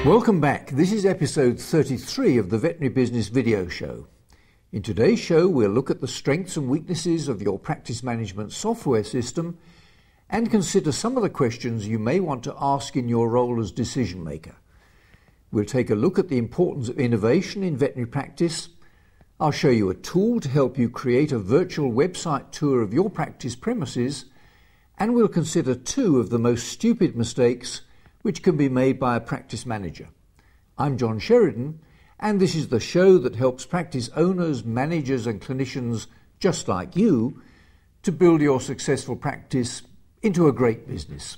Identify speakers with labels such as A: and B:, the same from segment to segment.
A: Welcome back. This is episode 33 of the Veterinary Business Video Show. In today's show, we'll look at the strengths and weaknesses of your practice management software system and consider some of the questions you may want to ask in your role as decision maker. We'll take a look at the importance of innovation in veterinary practice. I'll show you a tool to help you create a virtual website tour of your practice premises, and we'll consider two of the most stupid mistakes which can be made by a practice manager. I'm John Sheridan, and this is the show that helps practice owners, managers and clinicians just like you to build your successful practice into a great business.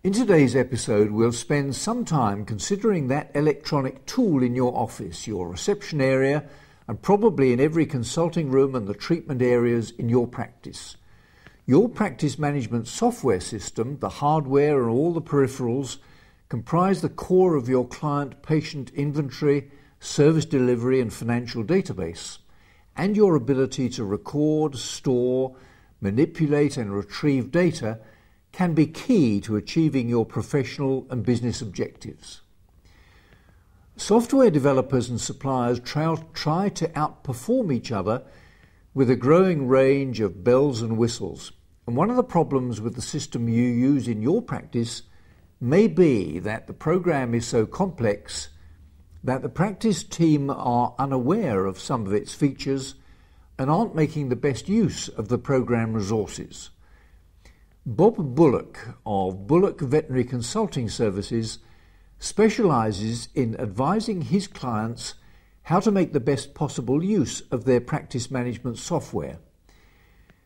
A: In today's episode, we'll spend some time considering that electronic tool in your office, your reception area, and probably in every consulting room and the treatment areas in your practice. Your practice management software system, the hardware and all the peripherals, comprise the core of your client-patient inventory, service delivery and financial database, and your ability to record, store, manipulate and retrieve data can be key to achieving your professional and business objectives. Software developers and suppliers try to outperform each other with a growing range of bells and whistles. And one of the problems with the system you use in your practice may be that the program is so complex that the practice team are unaware of some of its features and aren't making the best use of the program resources. Bob Bullock of Bullock Veterinary Consulting Services specializes in advising his clients how to make the best possible use of their practice management software.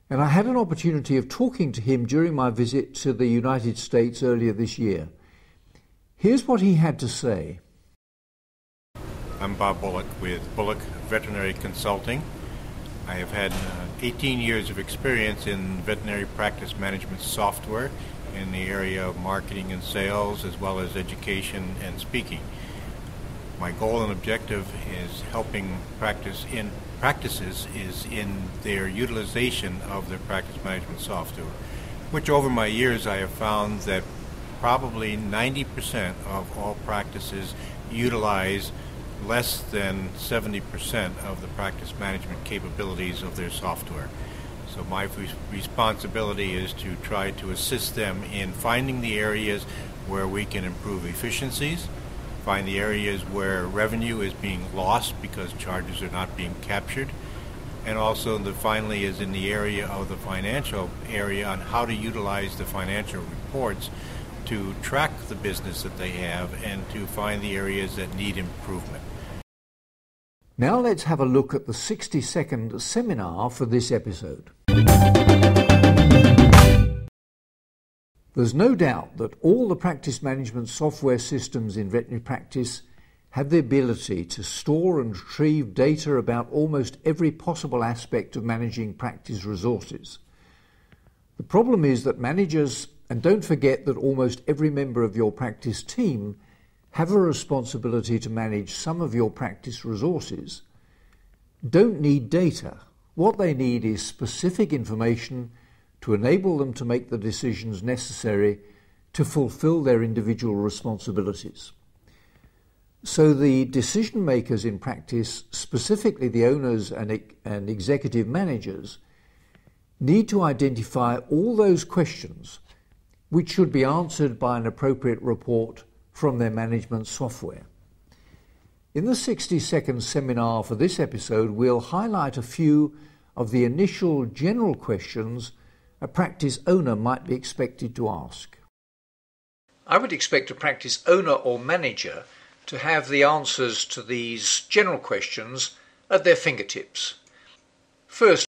A: And I had an opportunity of talking to him during my visit to the United States earlier this year. Here's what he had to say.
B: I'm Bob Bullock with Bullock Veterinary Consulting. I have had 18 years of experience in veterinary practice management software in the area of marketing and sales, as well as education and speaking. My goal and objective is helping practices is in their utilization of their practice management software, which over my years I have found that probably 90% of all practices utilize less than 70% of the practice management capabilities of their software. So my responsibility is to try to assist them in finding the areas where we can improve efficiencies, find the areas where revenue is being lost because charges are not being captured, and also finally is in the area of the financial area on how to utilize the financial reports to track the business that they have and to find the areas that need improvement.
A: Now let's have a look at the 60-second seminar for this episode. There's no doubt that all the practice management software systems in veterinary practice have the ability to store and retrieve data about almost every possible aspect of managing practice resources. The problem is that managers, and don't forget that almost every member of your practice team, have a responsibility to manage some of your practice resources, don't need data. What they need is specific information to enable them to make the decisions necessary to fulfill their individual responsibilities. So the decision makers in practice, specifically the owners and executive managers, need to identify all those questions which should be answered by an appropriate report from their management software. In the 60-second seminar for this episode, we'll highlight a few of the initial general questions a practice owner might be expected to ask. I would expect a practice owner or manager to have the answers to these general questions at their fingertips. First,